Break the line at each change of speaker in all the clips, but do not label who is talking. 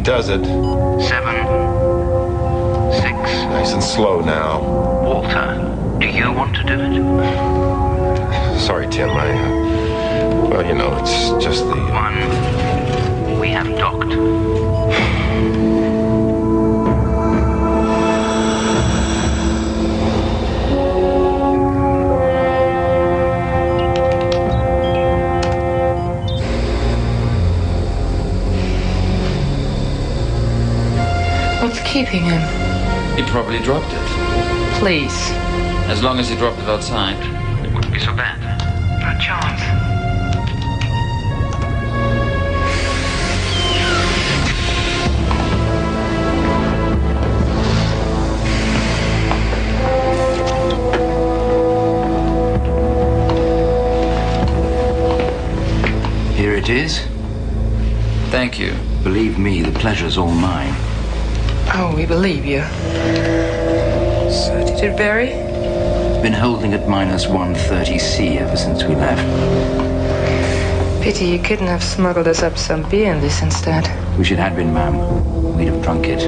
does it.
7, 6.
Nice and slow now.
Walter, do you want to do it?
Sorry, Tim. Well, you know, it's just the...
1. We have docked.
What's keeping him?
He probably dropped it.
Please.
As long as he dropped it outside, it wouldn't be so bad.
No chance.
Here it is.
Thank you.
Believe me, the pleasure's all mine.
Oh, we believe you. So did it vary?
Been holding at minus 130C ever since we left.
Pity you couldn't have smuggled us up some beer in this instead.
Wish it had been, ma'am. We'd have drunk it.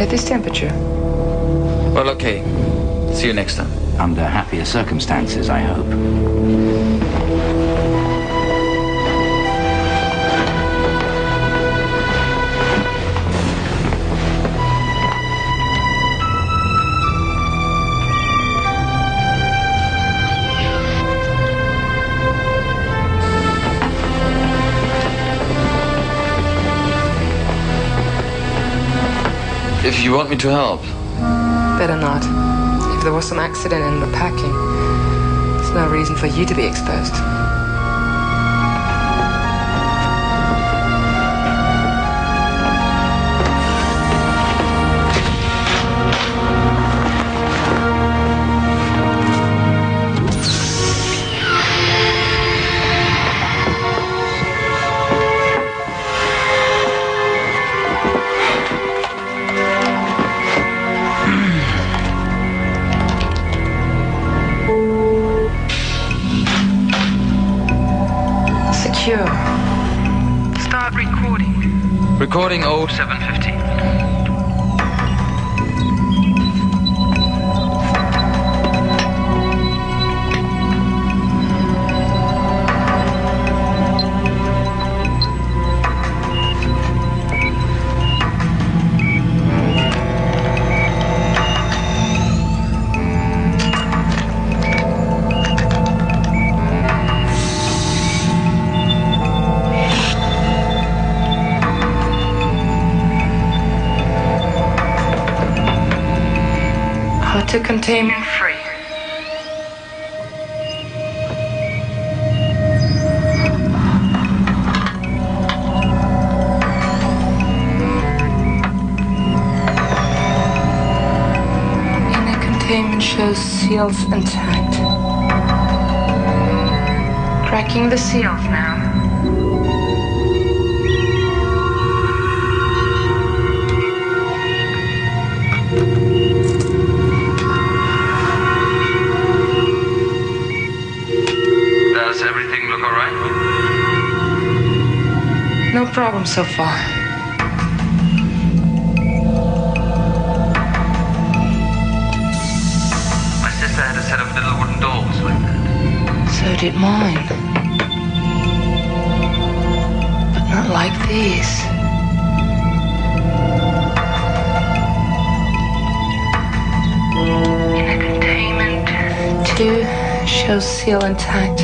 At this temperature?
Well, okay. See you next time.
Under happier circumstances, I hope.
If you want me to help.
Better not. If there was some accident in the packing, there's no reason for you to be exposed. Secure. Start recording.
Recording 0715.
To containment free. Inner containment shows seals intact. Cracking the seals now.
Does everything look all right?
No problem so far.
My sister had a set of little wooden doors like that.
So did mine. But not like these. Inner containment 2 shows seal intact.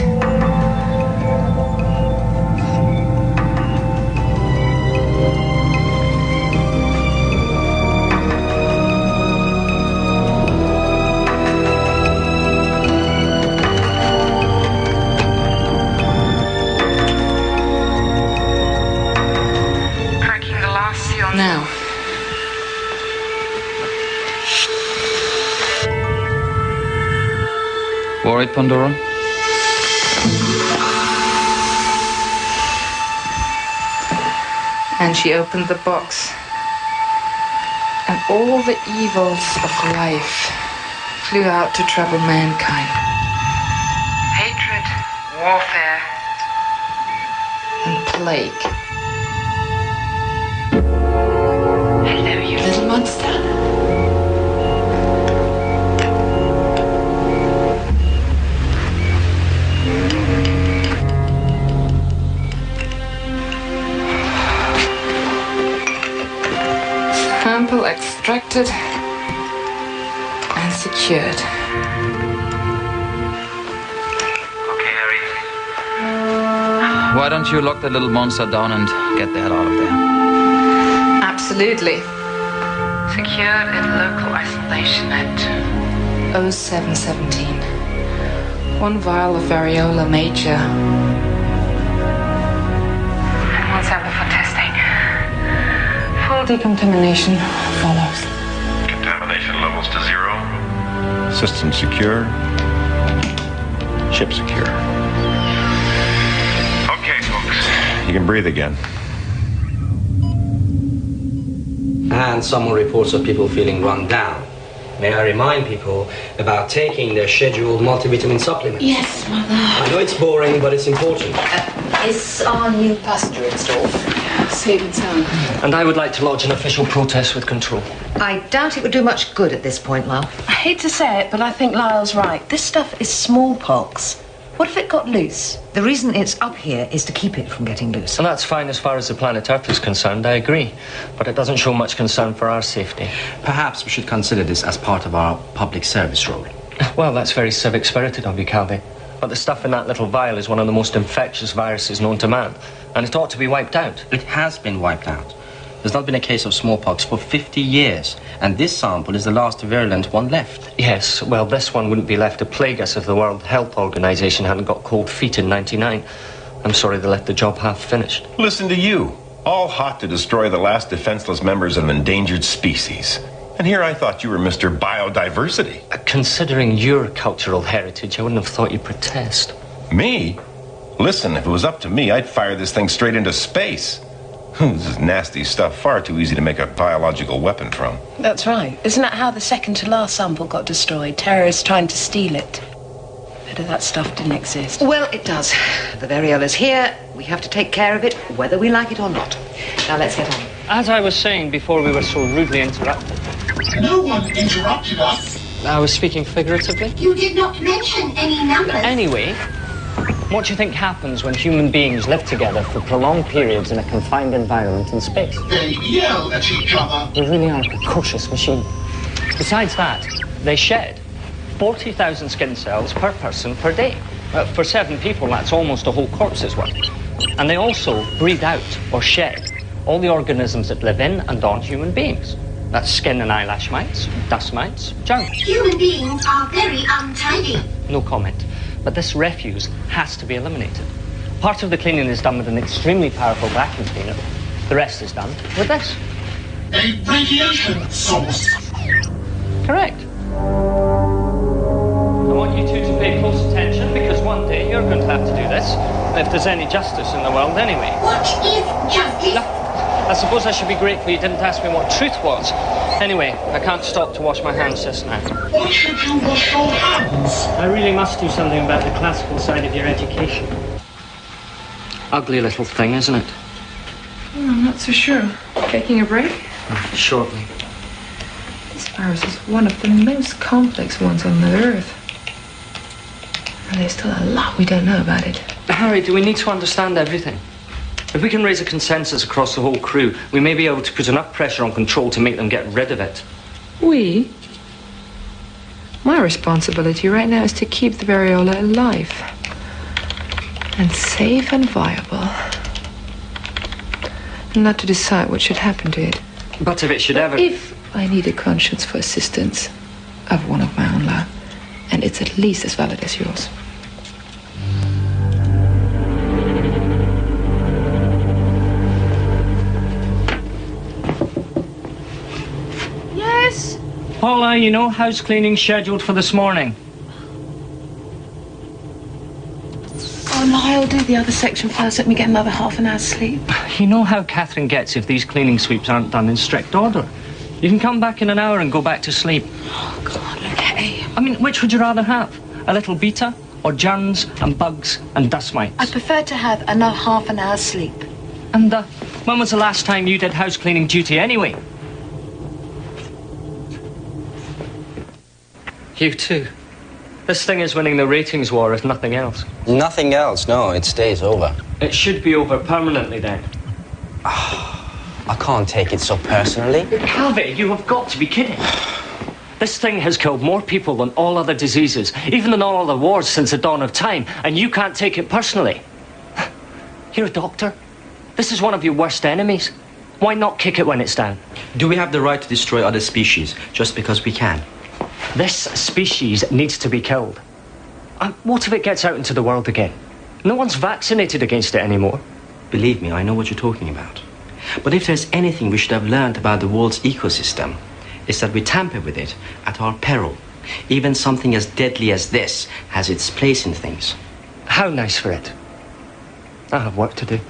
Cracking the last seal now.
Worried, Pandora?
And she opened the box. And all the evils of life flew out to trouble mankind. Hatred, warfare, and plague. extracted and secured.
Okay, Harry.
Why don't you lock the little monster down and get the hell out of there?
Absolutely.
Secured in local isolation at
0717. 1 vial of variola major.
and 1 sample for testing.
Full decontamination follows.
Contamination levels to 0. System secure. Ship secure. Okay, folks. You can breathe again.
And some more reports of people feeling run down. May I remind people about taking their scheduled multivitamin supplements?
Yes, Mother.
I know it's boring, but it's important.
Is our new passenger installed?
Safe and sound.
And I would like to lodge an official protest with control.
I doubt it would do much good at this point, Lyle.
I hate to say it, but I think Lyle's right. This stuff is smallpox. What if it got loose?
The reason it's up here is to keep it from getting loose.
And that's fine as far as the planet Earth is concerned, I agree. But it doesn't show much concern for our safety.
Perhaps we should consider this as part of our public service role.
Well, that's very civic-spirited of you, Calvi. But the stuff in that little vial is one of the most infectious viruses known to man. And it ought to be wiped out.
It has been wiped out. There's not been a case of smallpox for 50 years. And this sample is the last virulent one left.
Yes, well, this one wouldn't be left to plague us if the World Health Organization hadn't got cold feet in '99. I'm sorry they left the job half finished.
Listen to you. All hot to destroy the last defenseless members of an endangered species. And here I thought you were Mr. Biodiversity.
Considering your cultural heritage, I wouldn't have thought you'd protest.
Me? Listen, if it was up to me, I'd fire this thing straight into space. This is nasty stuff, far too easy to make a biological weapon from.
That's right. Isn't that how the second to last sample got destroyed? Terrorists trying to steal it. Better that stuff didn't exist.
Well, it does. The variola's here. We have to take care of it, whether we like it or not. Now, let's get on.
As I was saying before we were so rudely interrupted.
No one interrupted us.
I was speaking figuratively.
You did not mention any numbers.
Anyway, what do you think happens when human beings live together for prolonged periods in a confined environment in space?
They yell at each other.
They really are a precocious machine. Besides that, they shed 40,000 skin cells per person per day. For 7 people, that's almost a whole corpse's worth. And they also breathe out or shed all the organisms that live in and on human beings. That's skin and eyelash mites, dust mites, germs.
Human beings are very untidy.
No comment. But this refuse has to be eliminated. Part of the cleaning is done with an extremely powerful vacuum cleaner. The rest is done with this.
A radiation source.
Correct. I want you two to pay close attention because one day you're going to have to do this, if there's any justice in the world anyway.
What is justice?
Look, I suppose I should be grateful you didn't ask me what truth was. Anyway, I can't stop to wash my hands just now.
Why should you wash your hands?
I really must do something about the classical side of your education. Ugly little thing, isn't it?
I'm not so sure. Taking a break?
Shortly.
This virus is one of the most complex ones on the Earth. And there's still a lot we don't know about it.
Harry, do we need to understand everything? If we can raise a consensus across the whole crew, we may be able to put enough pressure on control to make them get rid of it.
We? My responsibility right now is to keep the variola alive. And safe and viable. And not to decide what should happen to it.
But if it should ever...
If I need a conscience for assistance, I've one of my own, Lyle. And it's at least as valid as yours.
Yes?
Paula, you know house cleaning scheduled for this morning.
Oh, Lyle, do the other section first. Let me get another half an hour's sleep.
You know how Catherine gets if these cleaning sweeps aren't done in strict order. You can come back in an hour and go back to sleep.
Oh, God, look at him.
I mean, which would you rather have? A little beta or germs and bugs and dust mites?
I prefer to have another half an hour's sleep.
And when was the last time you did house cleaning duty anyway? You too. This thing is winning the ratings war, if nothing else.
Nothing else, no, it stays over.
It should be over permanently then.
I can't take it so personally.
Calvi, you have got to be kidding. This thing has killed more people than all other diseases, even than all other wars since the dawn of time, and you can't take it personally. You're a doctor. This is one of your worst enemies. Why not kick it when it's down?
Do we have the right to destroy other species just because we can?
This species needs to be killed. And what if it gets out into the world again? No one's vaccinated against it anymore.
Believe me, I know what you're talking about. But if there's anything we should have learned about the world's ecosystem, it's that we tamper with it at our peril. Even something as deadly as this has its place in things.
How nice for it. I have work to do.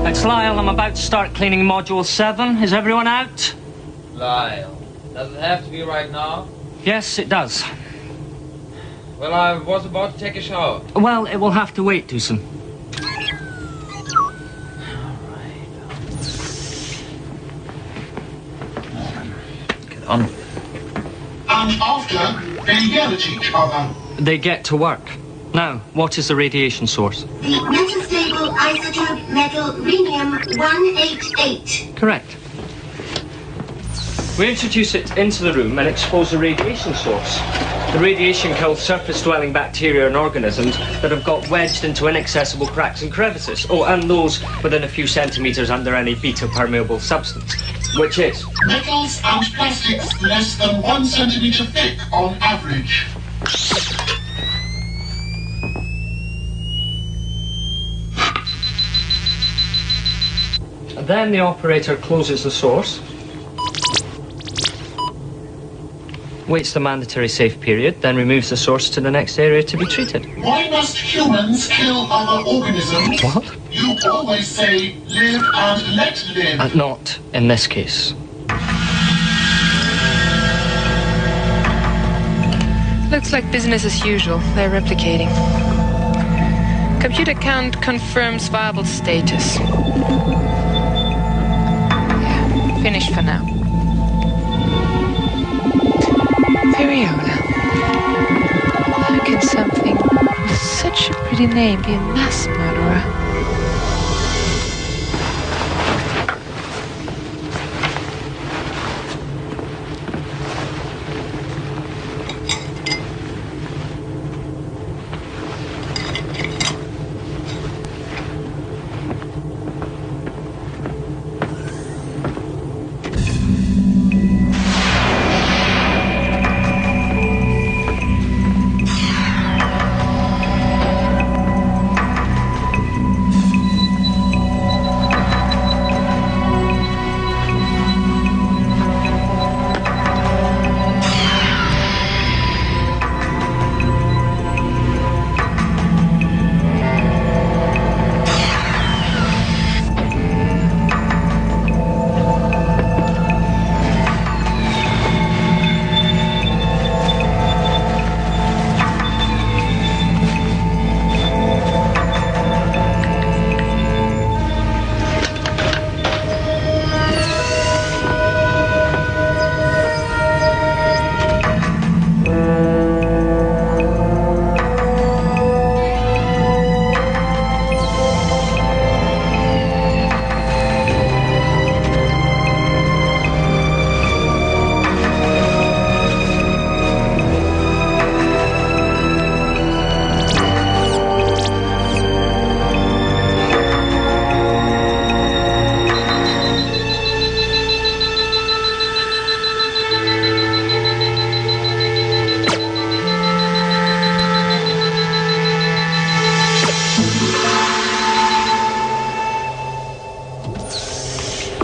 It's Lyle. I'm about to start cleaning Module 7. Is everyone out?
Lyle, does it have to be right now?
Yes, it does.
Well, I was about to take a shower.
Well, it will have to wait, Doosan.
Get on.
And after, they yell at each other.
They get to work. Now, what is the radiation source?
The metastable isotope metal rhenium-188.
Correct. We introduce it into the room and expose the radiation source. The radiation kills surface-dwelling bacteria and organisms that have got wedged into inaccessible cracks and crevices. Oh, and those within a few centimetres under any beta-permeable substance, which is...
Metals and plastics less than 1 centimetre thick on average.
Then the operator closes the source, waits the mandatory safe period, then removes the source to the next area to be treated.
Why must humans kill other organisms?
What?
You always say, live and let live.
Not in this case.
Looks like business as usual. They're replicating. Computer count confirms viable status. Yeah, finished for now. Variola. How can something with such a pretty name be a mass murderer?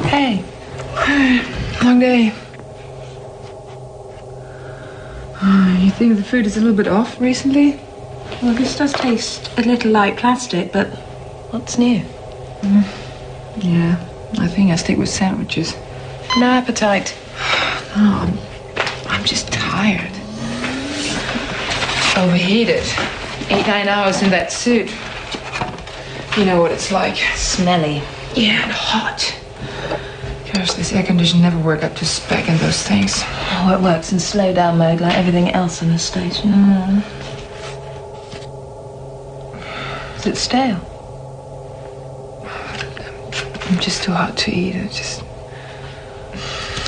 Hey. Long day. You think the food is a little bit off recently?
Well, this does taste a little like plastic, but what's new?
Yeah, I think I stick with sandwiches.
No appetite.
No, I'm just tired. Overheated. 8-9 hours in that suit. You know what it's like.
Smelly.
Yeah, and hot. Gosh, this air condition never work up to spec in those things.
Oh, it works in slow down mode like everything else in the station.
Is it stale? I'm just too hot to eat.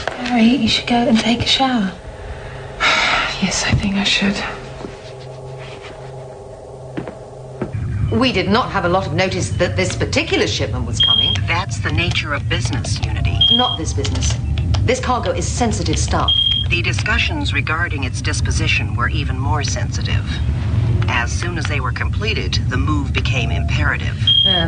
Harry, you should go and take a shower.
Yes, I think I should.
We did not have a lot of notice that this particular shipment was coming.
That's the nature of business, Unity.
Not this business. This cargo is sensitive stuff.
The discussions regarding its disposition were even more sensitive. As soon as they were completed, the move became imperative.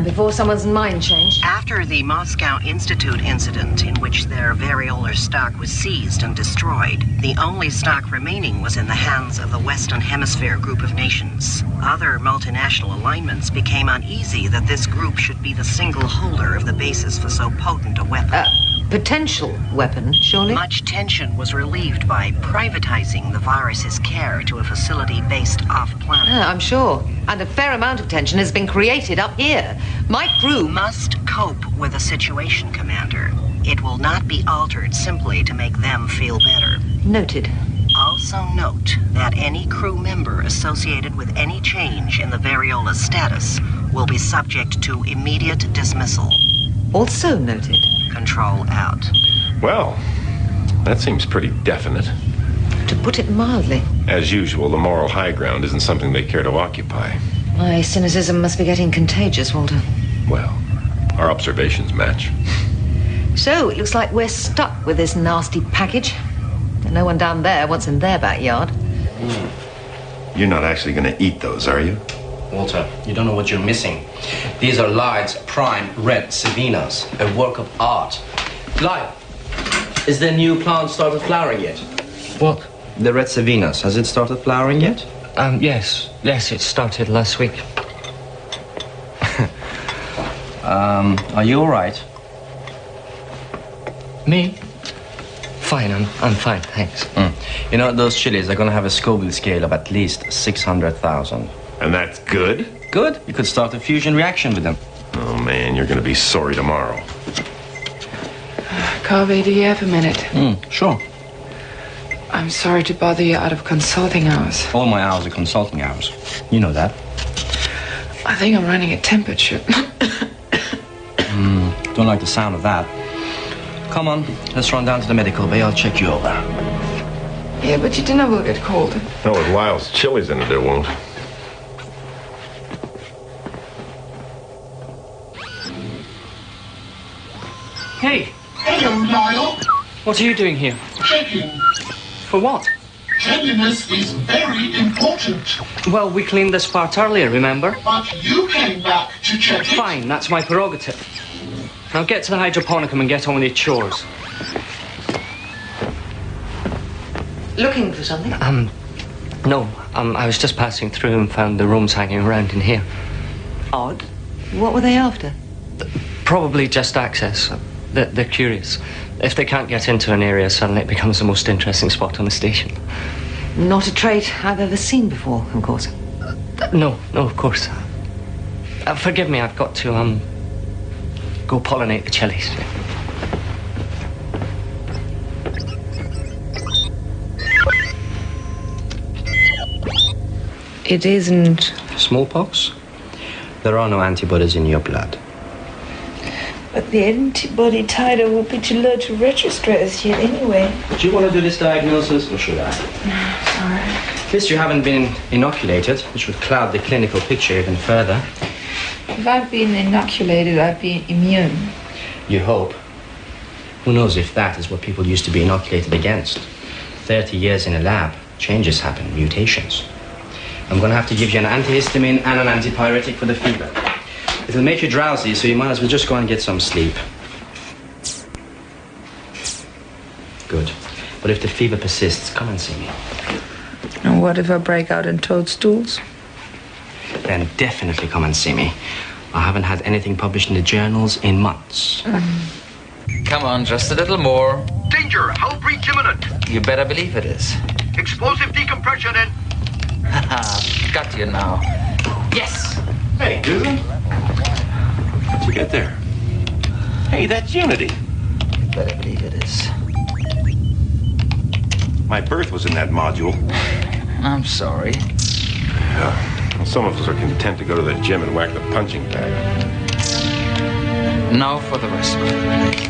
Before someone's mind changed.
After the Moscow Institute incident, in which their variolar stock was seized and destroyed, the only stock remaining was in the hands of the Western Hemisphere group of nations. Other multinational alignments became uneasy that this group should be the single holder of the basis for so potent a weapon.
Potential weapon, surely?
Much tension was relieved by privatizing the virus's care to a facility based off-planet.
I'm sure. And a fair amount of tension has been created up here. My crew
must cope with the situation, Commander. It will not be altered simply to make them feel better.
Noted.
Also note that any crew member associated with any change in the variola's status will be subject to immediate dismissal.
Also noted.
Control out.
Well, that seems pretty definite.
To put it mildly.
As usual, the moral high ground isn't something they care to occupy.
My cynicism must be getting contagious, Walter.
Well, our observations match.
So, it looks like we're stuck with this nasty package. And no one down there wants in their backyard.
You're not actually going to eat those, are you?
Walter, you don't know what you're missing. These are Lyde's prime red Savinas, a work of art. Lyde, is the new plant started flowering yet?
What?
The red Savinas, has it started flowering yet?
Yes, it started last week.
Are you all right?
Me? Fine, I'm fine, thanks.
You know, those chilies are going to have a Scoville scale of at least 600,000.
And that's good?
Good. You could start a fusion reaction with them.
Oh, man, you're going to be sorry tomorrow.
Carvey, do you have a minute?
Sure.
I'm sorry to bother you out of consulting hours.
All my hours are consulting hours. You know that.
I think I'm running a temperature.
Don't like the sound of that. Come on, let's run down to the medical bay. I'll check you over.
Yeah, but your dinner will get cold.
No, with Lyle's chilies in it, it won't.
Hey!
Hello, Lyle.
What are you doing here?
Checking.
For what?
Cleanliness is very important.
Well, we cleaned this part earlier, remember?
But you came back to check it.
Fine, that's my prerogative. Now get to the hydroponicum and get on with your chores.
Looking for something?
No. I was just passing through and found the rooms hanging around in here.
Odd. What were they after?
Probably just access. They're curious. If they can't get into an area, suddenly it becomes the most interesting spot on the station.
Not a trait I've ever seen before, of course.
No, of course. Forgive me, I've got to, go pollinate the chilies.
It isn't.
Smallpox? There are no antibodies in your blood.
But the antibody titer will be too low to register as yet anyway.
Do you want to do this diagnosis, or should I?
Sorry.
At least you haven't been inoculated, which would cloud the clinical picture even further.
If I'd been inoculated, I'd be immune.
You hope. Who knows if that is what people used to be inoculated against? 30 years in a lab, changes happen, mutations. I'm going to have to give you an antihistamine and an antipyretic for the fever. It'll make you drowsy, so you might as well just go and get some sleep. Good. But if the fever persists, come and see me.
And what if I break out in toadstools?
Then definitely come and see me. I haven't had anything published in the journals in months.
Come on, just a little more.
Danger! Hull breach imminent!
You better believe it is.
Explosive decompression and...
Got you now. Yes!
Hey, dude. How'd you get there? Hey, that's Unity.
You better believe it is.
My berth was in that module.
I'm sorry.
Some of us are content to go to the gym and whack the punching bag.
Now for the rest of it.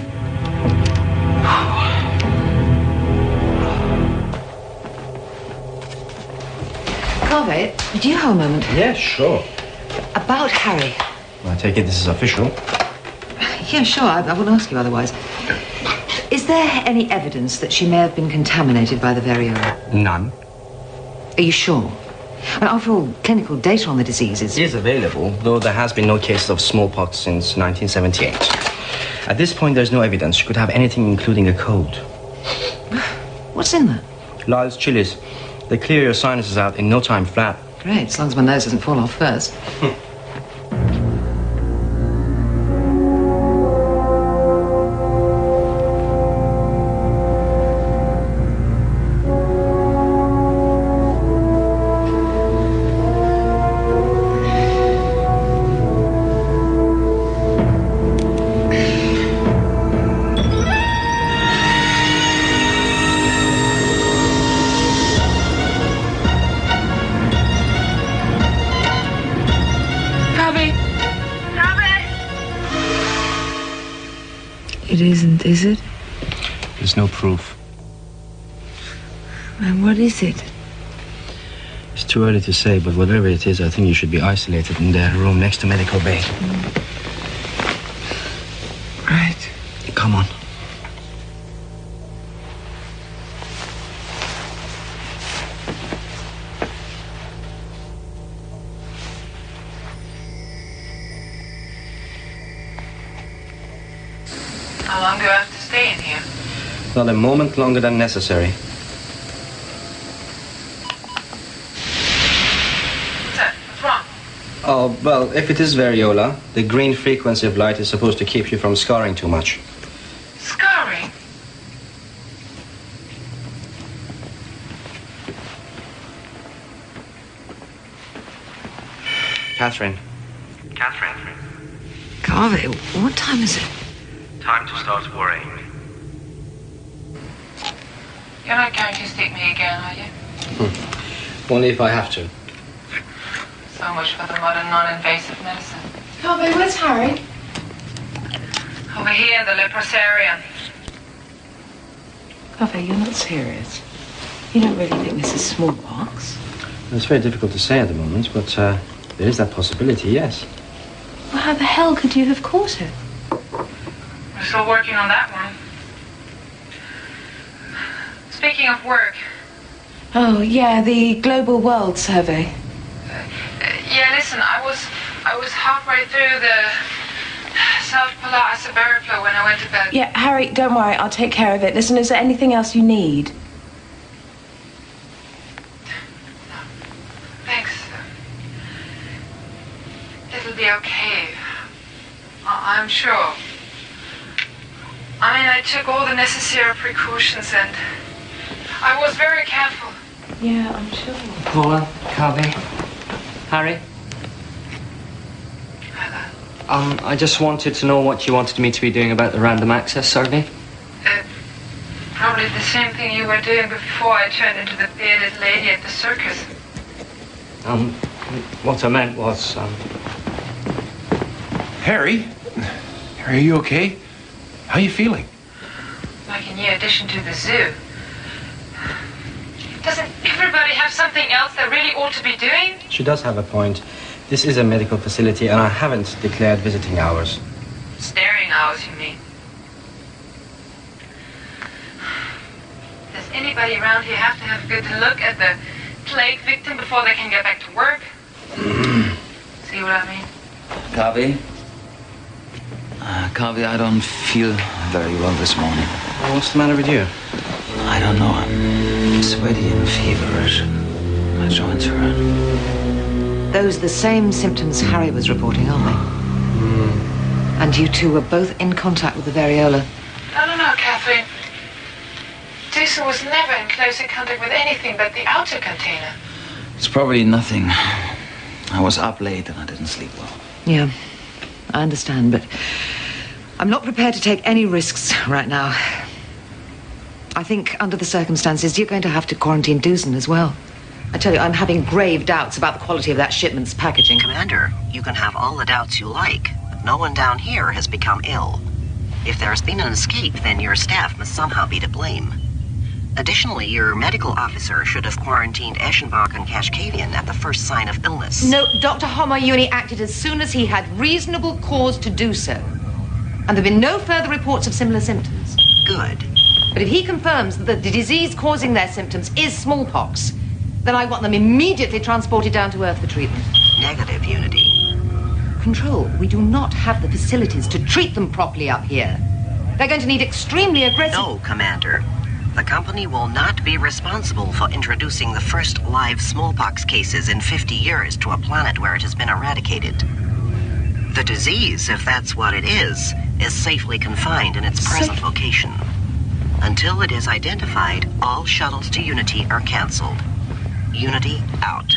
Carvey, do you have a moment?
Yes, sure.
About Harry.
I take it this is official.
Yeah, sure. I wouldn't ask you otherwise. Is there any evidence that she may have been contaminated by the variola?
None.
Are you sure? And after all, clinical data on the disease is
available, though there has been no case of smallpox since 1978. At this point, there's no evidence she could have anything including a cold.
What's in there?
Lyle's chilies. They clear your sinuses out in no time flat.
Great, as long as my nose doesn't fall off first.
It isn't, is it?
There's no proof.
And what is it?
It's too early to say, but whatever it is, I think you should be isolated in their room next to medical bay.
Right.
Come on.
How long do I have to stay in here?
Not a moment longer than necessary.
What's that? What's wrong?
Oh, well, if it is variola, the green frequency of light is supposed to keep you from scarring too much.
Scarring?
Catherine.
Catherine,
Carvey, what time is it?
time to start worrying.
You're not going to stick me again, are you?
Only if I have to.
So much for the modern non-invasive medicine.
Carvey, where's Harry?
Over here in the leprosarium.
Carvey, you're not serious. You don't really think this is smallpox?
It's very difficult to say at the moment, but there is that possibility, yes.
Well, how the hell could you have caught it?
We're still working on that one. Speaking of work.
Oh, yeah, the Global World Survey.
Yeah, listen, I was halfway through the South Polar isobaric flow when I went to bed.
Yeah, Harry, don't worry, I'll take care of it. Listen, is there anything else you need?
Thanks. It'll be okay. I'm sure. I mean, I took all the necessary precautions and I was very careful.
Yeah, I'm sure.
Paula, Carvey, Harry. I just wanted to know what you wanted me to be doing about the random access survey.
Probably the same thing you were doing before I turned into the bearded lady at the circus.
What I meant was,
Harry? Harry, are you okay? How are you feeling?
Like a new addition to the zoo. Doesn't everybody have something else they really ought to be doing?
She does have a point. This is a medical facility, and I haven't declared visiting hours.
Staring hours, you mean? Does anybody around here have to have a good look at the plague victim before they can get back to work? See what I mean?
Carvey? Carvey, I don't feel very well this morning.
What's the matter with you?
I don't know. I'm sweaty and feverish. My joints hurt.
Those are the same symptoms Harry was reporting, aren't they? And you two were both in contact with the variola.
No, Catherine. Jason was never in closer contact with anything but the outer container.
It's probably nothing. I was up late and I didn't sleep well.
Yeah, I understand, but I'm not prepared to take any risks right now. I think, under the circumstances, you're going to have to quarantine Doosan as well. I tell you, I'm having grave doubts about the quality of that shipment's packaging.
Commander, you can have all the doubts you like, but no one down here has become ill. If there's been an escape, then your staff must somehow be to blame. Additionally, your medical officer should have quarantined Eschenbach and Kashkavian at the first sign of illness.
No, Dr. Homayuni acted as soon as he had reasonable cause to do so. And there have been no further reports of similar symptoms.
Good.
But if he confirms that the disease causing their symptoms is smallpox, then I want them immediately transported down to Earth for treatment.
Negative, Unity.
Control, we do not have the facilities to treat them properly up here. They're going to need extremely aggressive...
No, Commander. The company will not be responsible for introducing the first live smallpox cases in 50 years to a planet where it has been eradicated. The disease, if that's what it is safely confined in its present location. Until it is identified, all shuttles to Unity are canceled. Unity out.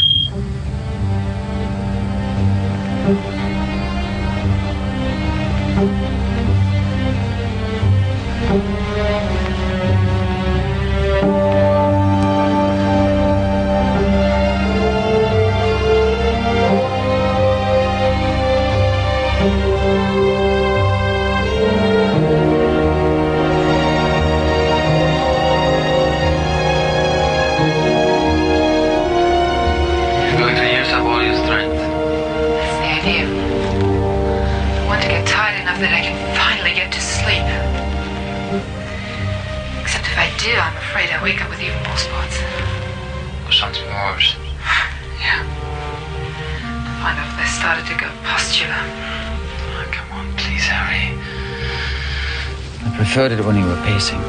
That I can finally get to sleep. Except if I do, I'm afraid I wake up with even more spots.
Or something worse.
Yeah. To find out if they started to go pustular.
Oh, come on, please, Harry.
I preferred it when you were pacing.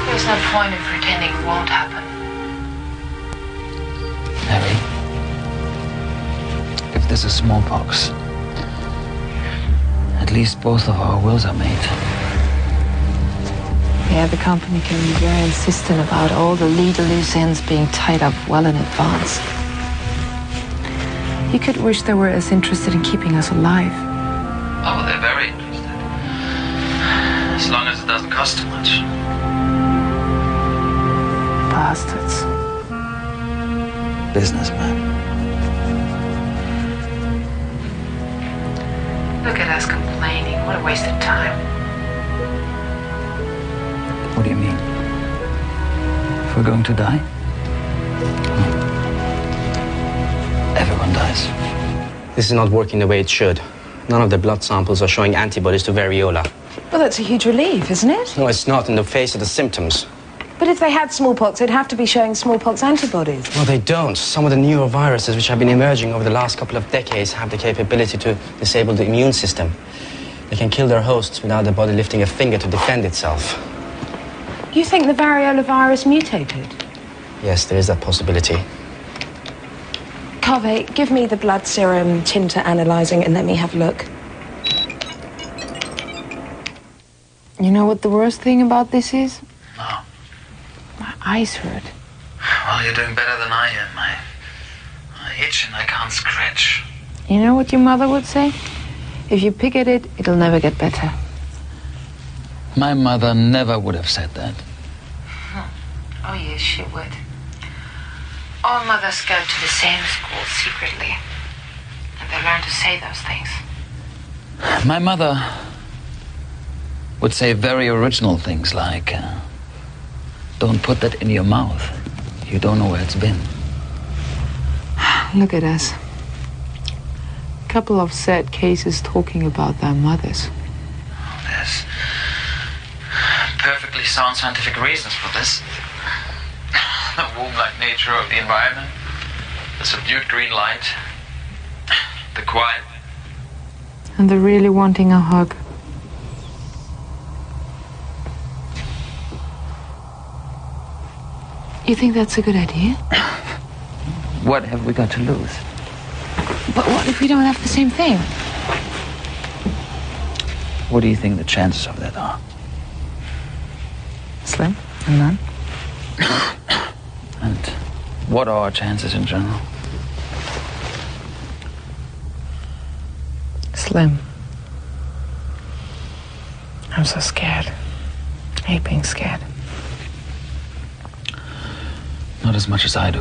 There's no point in pretending it won't happen.
Harry, if this is smallpox, at least both of our wills are made.
Yeah, the company can be very insistent about all the legal loose ends being tied up well in advance. You could wish they were as interested in keeping us alive.
Oh, they're very interested. As long as it doesn't cost too much.
Bastards.
Businessman.
Look at us complaining. What a waste of time.
What do you mean? If we're going to die? Everyone dies.
This is not working the way it should. None of the blood samples are showing antibodies to variola.
Well, that's a huge relief, isn't it?
No, it's not in the face of the symptoms.
But if they had smallpox, they'd have to be showing smallpox antibodies.
No, they don't. Some of the newer viruses which have been emerging over the last couple of decades have the capability to disable the immune system. They can kill their hosts without the body lifting a finger to defend itself.
You think the variola virus mutated?
Yes, there is that possibility.
Cave, give me the blood serum Tinter analysing and let me have a look.
You know what the worst thing about this is?
No.
My eyes hurt.
Well, you're doing better than I am. I itch and I can't scratch.
You know what your mother would say? If you pick at it, it'll never get better.
My mother never would have said that.
Oh, yes, she would. All mothers go to the same school secretly. And they learn to say those things.
My mother would say very original things like, don't put that in your mouth. You don't know where it's been.
Look at us. A couple of sad cases talking about their mothers.
Oh, there's perfectly sound scientific reasons for this. The womb-like nature of the environment, the subdued green light, the quiet.
And they're really wanting a hug. You think that's a good idea?
What have we got to lose?
But what if we don't have the same thing?
What do you think the chances of that are?
Slim and none.
And what are our chances in general?
Slim. I'm so scared. I hate being scared.
Not as much as I do.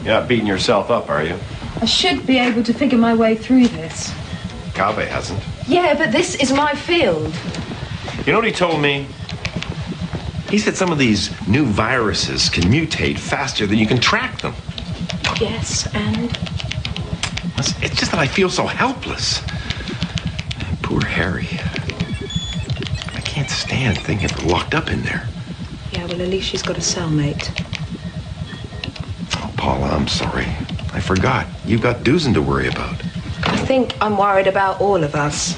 You're not beating yourself up, are you?
I should be able to figure my way through this.
Kaveh hasn't.
Yeah, but this is my field.
You know what he told me? He said some of these new viruses can mutate faster than you can track them.
Yes, and?
It's just that I feel so helpless. Poor Harry. I can't stand thinking we're locked up in there.
Yeah, well, at least she's got a cellmate.
Oh, Paula, I'm sorry. I forgot. You've got Dusan to worry about.
I think I'm worried about all of us.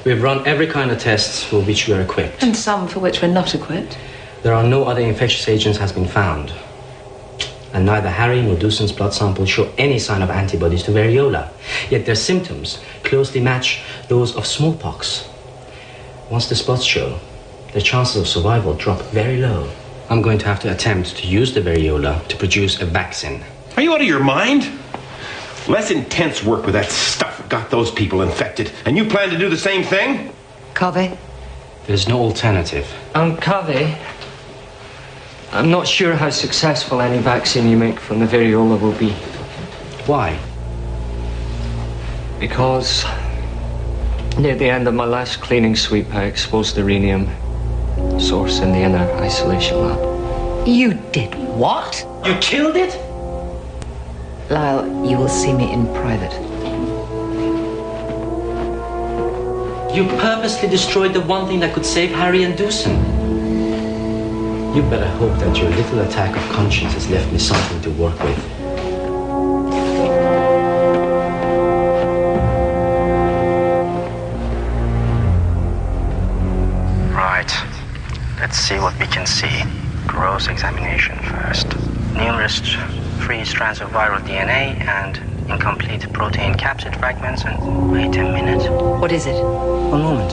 We've run every kind of tests for which we are equipped.
And some for which we're not equipped.
There are no other infectious agents has been found. And neither Harry nor Dusan's blood samples show any sign of antibodies to variola. Yet their symptoms closely match those of smallpox. Once the spots show, their chances of survival drop very low. I'm going to have to attempt to use the variola to produce a vaccine.
Are you out of your mind? Less intense work with that stuff got those people infected. And you plan to do the same thing?
Kaveh?
There's no alternative.
Kaveh, I'm not sure how successful any vaccine you make from the variola will be.
Why?
Because near the end of my last cleaning sweep, I exposed the rhenium source in the inner isolation lab.
You did what?
You killed it?
Lyle, you will see me in private.
You purposely destroyed the one thing that could save Harry and Dusan. You better hope that your little attack of conscience has left me something to work with.
Right. Let's see what we can see. Gross examination first. Numerous free strands of viral DNA and incomplete protein capsid fragments. And wait a minute.
What is it?
One moment.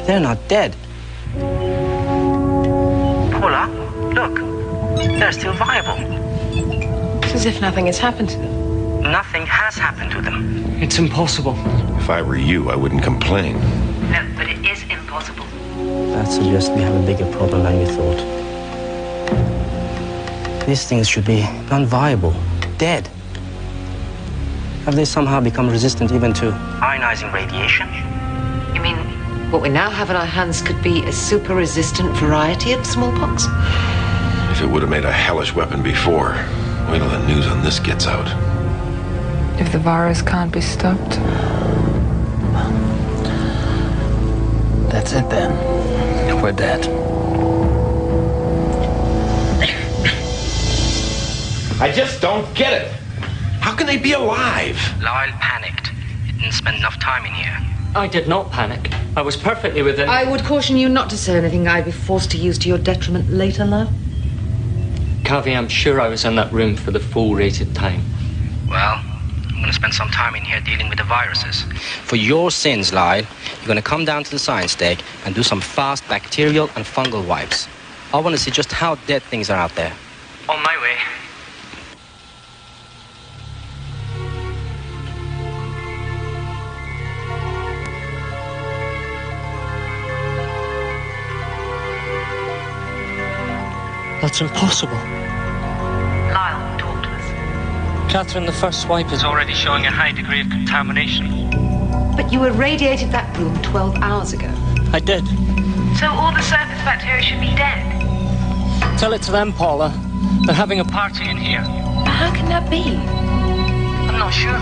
They're not dead.
Paula, look. They're still viable.
It's as if nothing has happened to them.
Nothing has happened to them.
It's impossible.
If I were you, I wouldn't complain.
No, but it is impossible.
That suggests we have a bigger problem than we thought. These things should be non-viable, dead. Have they somehow become resistant even to
Ionizing radiation?
You mean what we now have in our hands could be a super-resistant variety of smallpox?
If it would have made a hellish weapon before, wait till the news on this gets out.
If the virus can't be stopped.
That's it then. We're dead.
I just don't get it. How can they be alive?
Lyle panicked. He didn't spend enough time in here.
I did not panic. I was perfectly within...
I would caution you not to say anything I'd be forced to use to your detriment later, love.
Kaveh, I'm sure I was in that room for the full rated time.
Well, I'm going to spend some time in here dealing with the viruses.
For your sins, Lyle, you're going to come down to the science deck and do some fast bacterial and fungal wipes. I want to see just how dead things are out there.
On my way.
That's impossible.
Lyle, talk to us.
Catherine, the first swipe is already showing a high degree of contamination.
But you irradiated that room 12 hours ago.
I did.
So all the surface bacteria should be dead.
Tell it to them, Paula. They're having a party in here.
How can that be?
I'm not sure.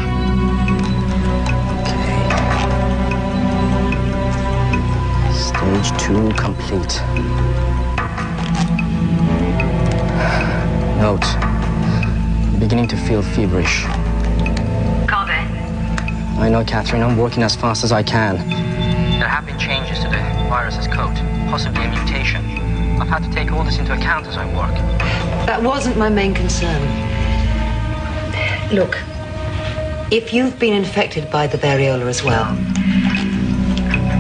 Stage 2 complete. Note. Beginning to feel feverish.
Kaveh.
I know, Catherine. I'm working as fast as I can.
There have been changes to the virus's code, possibly a mutation. I've had to take all this into account as I work.
That wasn't my main concern. Look, if you've been infected by the variola as well...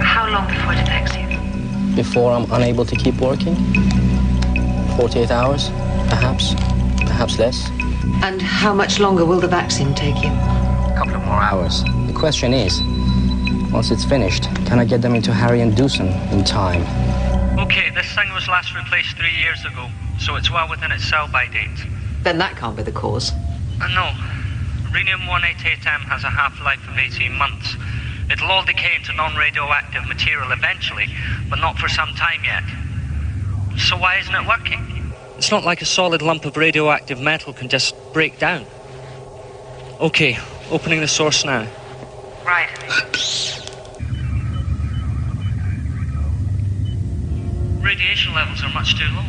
How long before it affects you?
Before I'm unable to keep working? 48 hours, perhaps. Perhaps less.
And how much longer will the vaccine take you?
A couple of more hours. The question is, Once it's finished, can I get them into Harry and Doosan in time?
Okay, this thing was last replaced 3 years ago, so it's well within its sell-by date.
Then that can't be the cause.
No. Rhenium-188M has a half-life of 18 months. It'll all decay into non-radioactive material eventually, but not for some time yet. So why isn't it working? It's not like a solid lump of radioactive metal can just break down. Okay, opening the source now.
Right.
Radiation levels are much too low.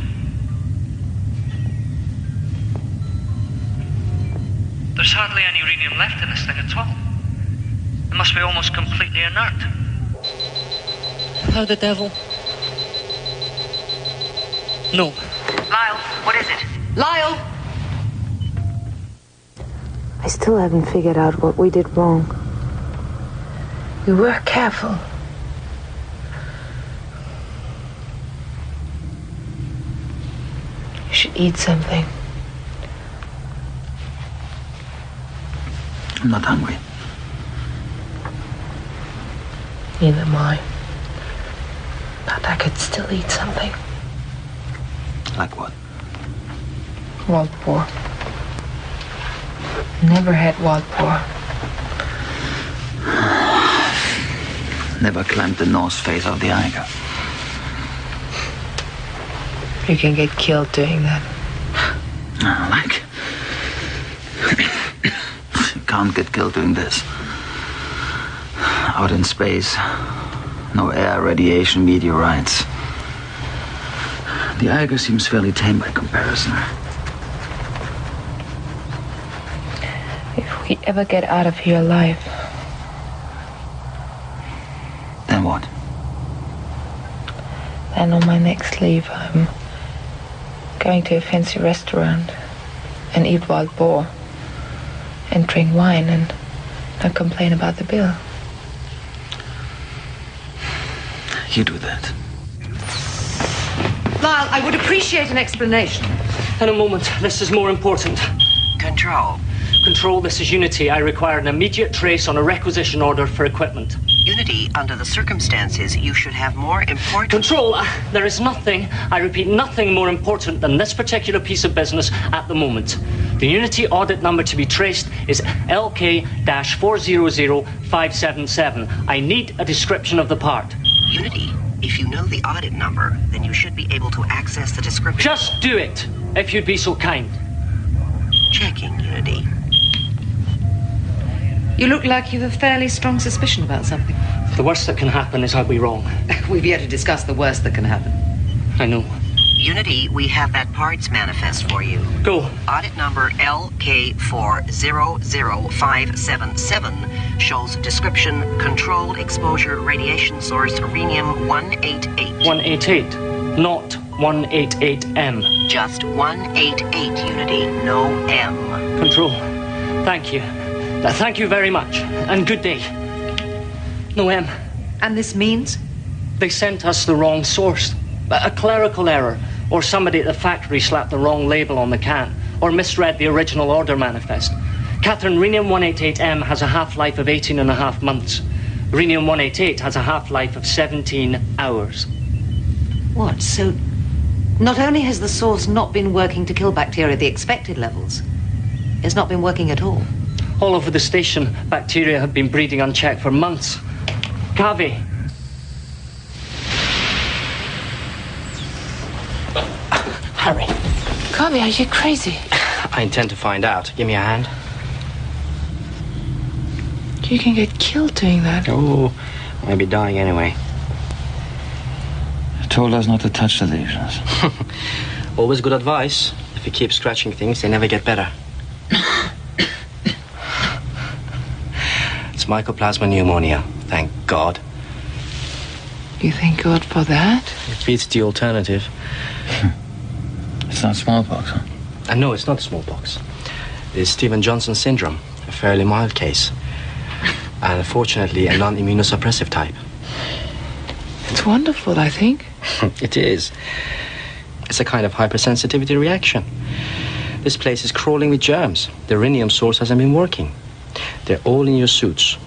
There's hardly any rhenium left in this thing at all. It must be almost completely inert. How the devil? No.
Lyle, what is it?
Lyle!
I still haven't figured out what we did wrong. We were careful. You should eat something.
I'm not hungry.
Neither am I. But I could still eat something.
Like what?
Wild boar. Never had wild boar.
Never climbed the north face of the Eiger.
You can get killed doing that.
Like... You can't get killed doing this. Out in space. No air, radiation, meteorites. The Eiger seems fairly tame by comparison.
If we ever get out of here alive...
Then what?
Then on my next leave, I'm going to a fancy restaurant and eat wild boar and drink wine and not complain about the bill.
You do that.
Lyle, I would appreciate an explanation.
In a moment, this is more important.
Control.
Control, this is Unity. I require an immediate trace on a requisition order for equipment.
Unity, under the circumstances, you should have more important...
Control, there is nothing, I repeat, nothing more important than this particular piece of business at the moment. The Unity audit number to be traced is LK-400577. I need a description of the part.
Unity, if you know the audit number, then you should be able to access the description...
Just do it, if you'd be so kind.
Checking, Unity.
You look like you've a fairly strong suspicion about something.
The worst that can happen is I'll be wrong.
We've yet to discuss the worst that can happen.
I know.
Unity, we have that parts manifest for you.
Go.
Audit number LK400577 shows description, controlled exposure radiation source rhenium-188.
188, not 188M.
Just 188, Unity, no M.
Control. Thank you. Thank you very much, and good day. No M.
And this means?
They sent us the wrong source. A clerical error, or somebody at the factory slapped the wrong label on the can, or misread the original order manifest. Catherine, Rhenium-188M has a half-life of 18.5 months. Rhenium-188 has a half-life of 17 hours.
What? So, not only has the source not been working to kill bacteria at the expected levels, it's not been working at all.
All over the station, bacteria have been breeding unchecked for months. Kavi.
Harry.
Kavi, are you crazy?
I intend to find out. Give me a hand.
You can get killed doing that.
Oh, I might be dying anyway.
You told us not to touch the lesions.
Always good advice. If you keep scratching things, they never get better. It's mycoplasma pneumonia, thank God.
You thank God for that?
It beats the alternative.
It's not smallpox, huh?
No, it's not smallpox. It's Stephen Johnson syndrome, a fairly mild case. And unfortunately, a non-immunosuppressive type.
It's wonderful, I think.
It is. It's a kind of hypersensitivity reaction. This place is crawling with germs. The rhenium source hasn't been working. They're all in your suits.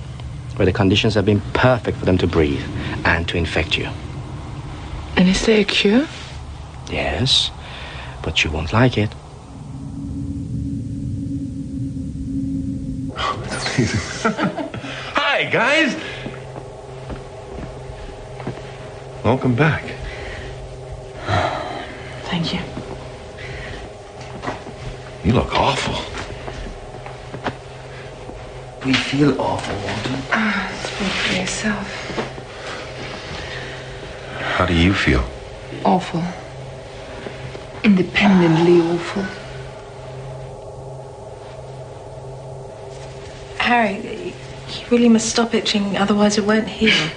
where the conditions have been perfect for them to breathe and to infect you.
And is there a cure?
Yes, but you won't like it.
Hi, guys. Welcome back.
Thank you.
You look awful.
We feel awful, Walter.
Speak for yourself.
How do you feel?
Awful. Independently awful.
Harry, you really must stop itching, otherwise it won't heal.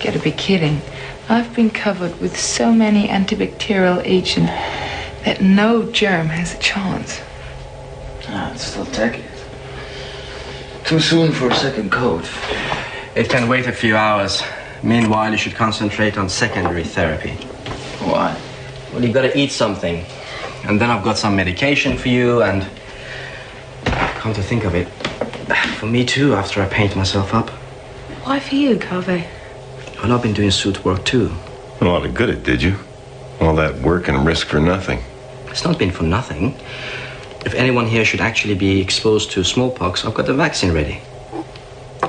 Gotta be kidding. I've been covered with so many antibacterial agents that no germ has a chance.
It's still tacky. Too soon for a second coat.
It can wait a few hours. Meanwhile, you should concentrate on secondary therapy.
Why?
Well, you've got to eat something. And then I've got some medication for you, and come to think of it, for me too, after I paint myself up.
Why for you, Carve?
Well, I've been doing suit work too.
You ought to good it, did you? All that work and risk for nothing.
It's not been for nothing. If anyone here should actually be exposed to smallpox, I've got the vaccine ready.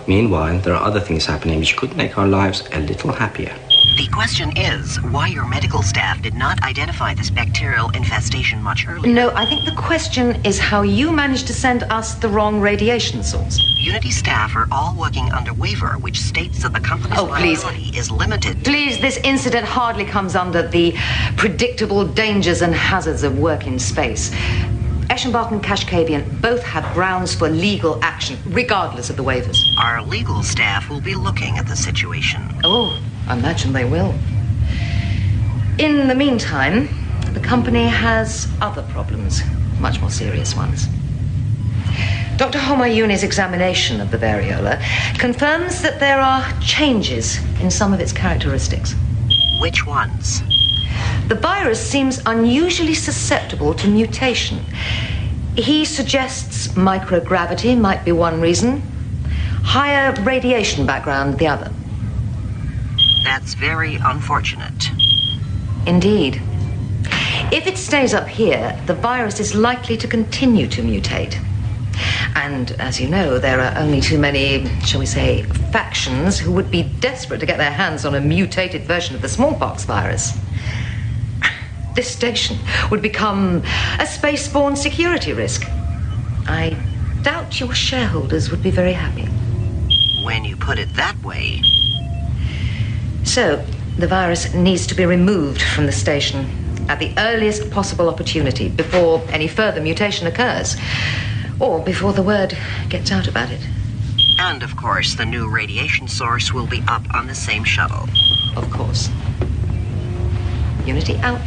Meanwhile, there are other things happening which could make our lives a little happier.
The question is why your medical staff did not identify this bacterial infestation much earlier.
No, I think the question is how you managed to send us the wrong radiation source.
Unity staff are all working under waiver, which states that the company's liability is limited.
Please, this incident hardly comes under the predictable dangers and hazards of work in space. Eschenbach and Kashkavian both have grounds for legal action, regardless of the waivers.
Our legal staff will be looking at the situation.
Oh, I imagine they will. In the meantime, the company has other problems, much more serious ones. Dr. Homayuni's examination of the variola confirms that there are changes in some of its characteristics.
Which ones?
The virus seems unusually susceptible to mutation. He suggests microgravity might be one reason, higher radiation background the other.
That's very unfortunate.
Indeed. If it stays up here, the virus is likely to continue to mutate. And, as you know, there are only too many, shall we say, factions who would be desperate to get their hands on a mutated version of the smallpox virus. This station would become a space-borne security risk. I doubt your shareholders would be very happy.
When you put it that way.
So, the virus needs to be removed from the station at the earliest possible opportunity before any further mutation occurs, or before the word gets out about it.
And, of course, the new radiation source will be up on the same shuttle.
Of course. Unity out.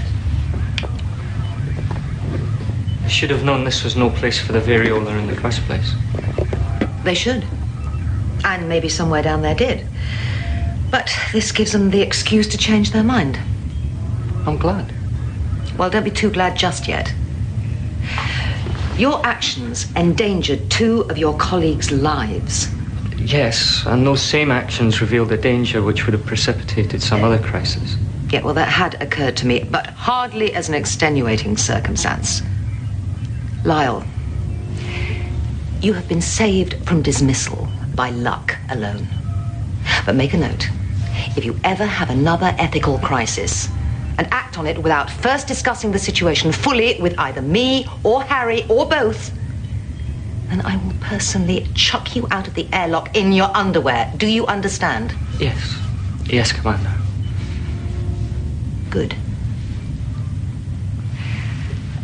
I should have known this was no place for the variola in the first place.
They should. And maybe somewhere down there did. But this gives them the excuse to change their mind. I'm glad. Well, don't be too glad just yet. Your actions endangered 2 of your colleagues' lives.
Yes, and those same actions revealed a danger which would have precipitated some other crisis.
Yeah, well, that had occurred to me, but hardly as an extenuating circumstance. Lyle, you have been saved from dismissal by luck alone. But make a note. If you ever have another ethical crisis, and act on it without first discussing the situation fully with either me or Harry or both, then I will personally chuck you out of the airlock in your underwear. Do you understand?
Yes. Yes, Commander.
Good.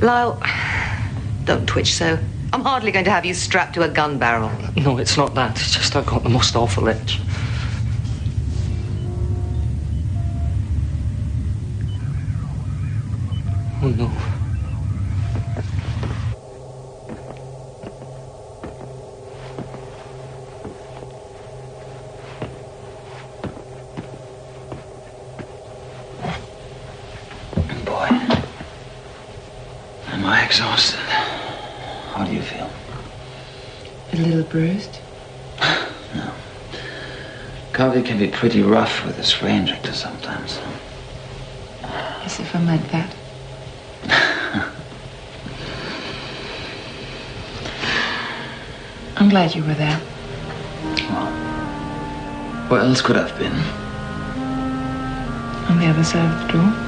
Lyle, don't twitch so. I'm hardly going to have you strapped to a gun barrel.
No, it's not that. It's just I've got the most awful itch. Oh, no.
Boy, am I exhausted. How do you feel?
A little bruised?
No. Coffee can be pretty rough with a strange actor sometimes.
As if I meant that. I'm glad you were there.
Well, where else could I have been?
On the other side of the door?